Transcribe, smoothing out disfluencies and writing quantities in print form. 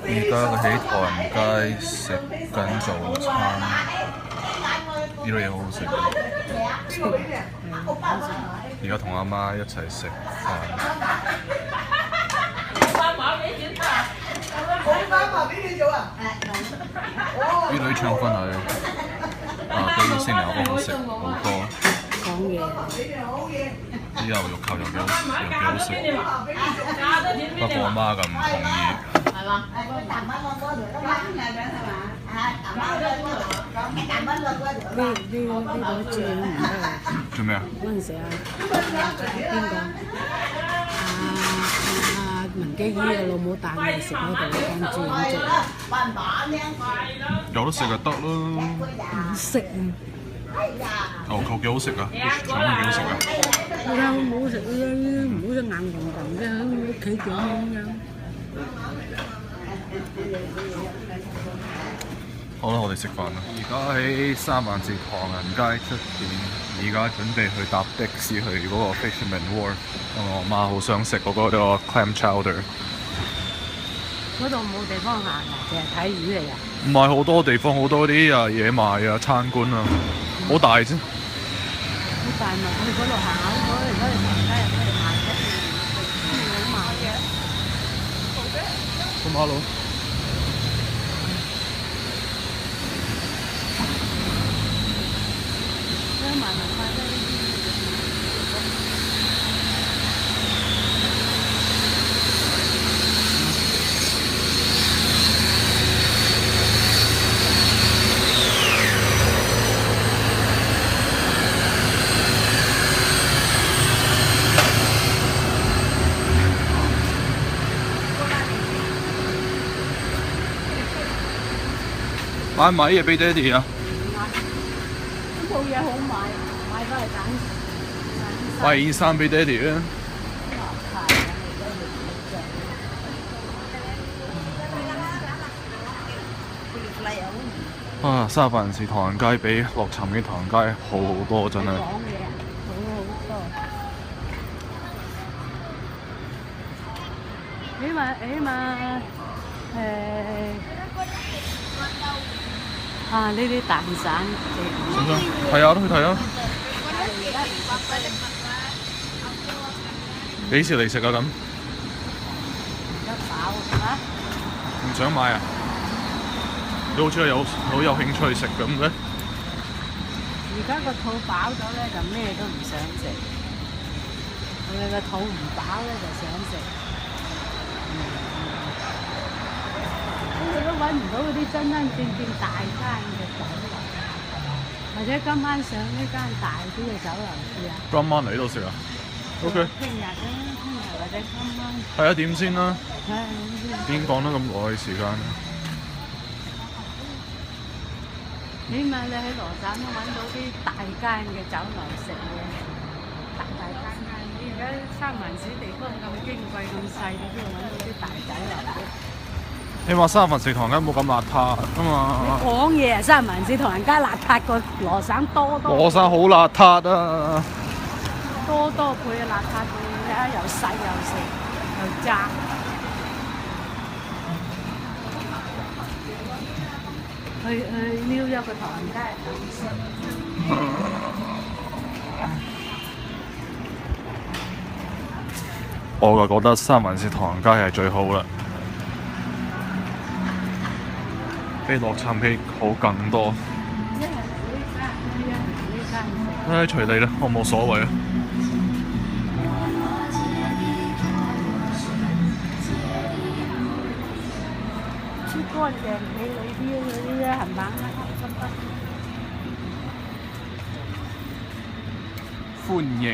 而家喺唐人街食緊早餐，呢度嘢好好食。而家同阿媽一齊食飯。啲女腸粉係比星牛好食好多。講嘢。啲牛肉球又幾好食，不過阿媽咁唔同意。係嘛？呢個轉唔得。做咩啊？嗰陣時啊，邊個？文基姨嘅老母帶我哋食嗰度放轉做。有得食就得咯。唔食啊！牛球幾好食啊，腸粉幾好食啊。而家好唔好食啊？唔好食硬腍腍嘅，喺屋企整咁樣。好啦，我哋食飯啦。而家喺三藩市唐人街出邊，而家準備去搭的士去嗰個 Fisherman Wharf，因為我媽好想食嗰個 clam chowder。嗰度冇地方行啊，淨係睇魚嚟啊！唔係好多地方，好多啲嘢賣啊，餐館啊，好大啫。好大咪去嗰度行下，嗰度唐人街入嗰度賣嘅，好賣嘅。咁馬路。買唔買嘢俾爹哋啊？冇嘢好買，買翻嚟揀。買件衫俾爹哋啊！啊，三藩市唐人街比洛杉磯唐人街好好多，真係。講嘢好多。起碼呢啲蛋散想唔想？係啊，都去睇啊！幾時嚟食啊？咁一飽嚇？唔想買啊？你好似好有興趣食咁嘅。而家個肚飽咗咧，就咩都唔想食；我哋個肚唔飽咧，就想食。我都揾唔到嗰啲真正大間嘅酒樓，或者今晚上一間大啲嘅酒樓試下。今晚嚟呢度食啊 ？OK。聽日啦，聽日或者今晚。係啊，點先啦？點講得咁耐時間？起碼你喺羅省都揾到啲大間嘅酒樓食喎，大間。你而家三藩市地方咁矜貴咁細，你邊度揾到啲大酒樓啫？起碼三藩市唐人街冇咁邋遢啊嘛！你講嘢啊，三藩市唐人街邋遢過羅省多。羅省好邋遢啊！多倍嘅邋遢嘅，又細又食又窄。去紐約嘅唐人街係咁食。我就覺得三藩市唐人街係最好啦。比洛杉磯好更多。唉，隨你啦，我冇所謂啊。出乾淨美麗啲嗰啲咧，係咪？歡迎